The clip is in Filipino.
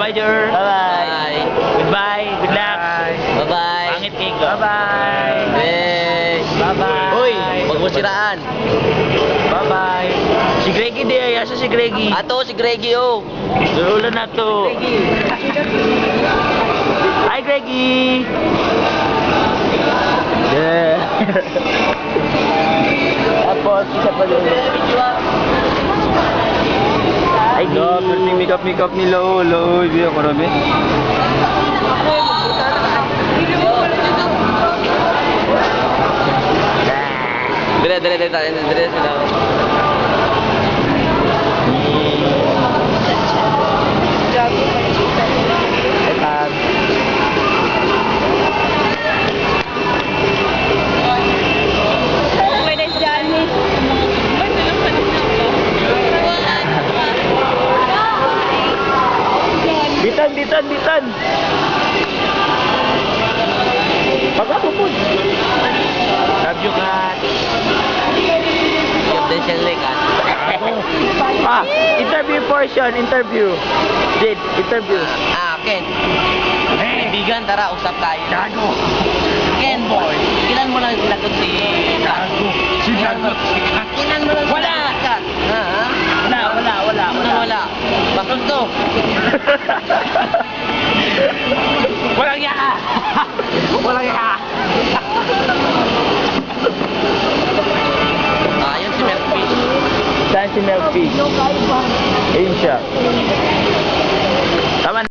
Bye-bye, Jer. Bye-bye. Goodbye. Good luck. Bye-bye. Pangit cake. Bye-bye. Hey. Bye-bye. Uy, huwag mo siraan. Bye-bye. Si Greggy di ay. Asa si Greggy? Ato, si Greggy, oh. Ulan na to. Hi, Greggy. Yeah. Tapos, isa pa doon. Ay, Lo, perting makeup ni Lo. Lo, biar ko rabi. Dire sila. Bitan. Pag-ako po. Love you, Kat. Yung siyang lekat. Interview portion, interview. Jade, interview. Ken. Kaibigan, tara, usap tayo. Gago. Ken, ilan mo lang sinagot si Kat? Ilan mo lang Wala. sinagot si Kat? Ha? Wala. Bakit to? Walang yaka. Walang yaka. Ayun si Melfish. Saan si Melfi? Ayun siya.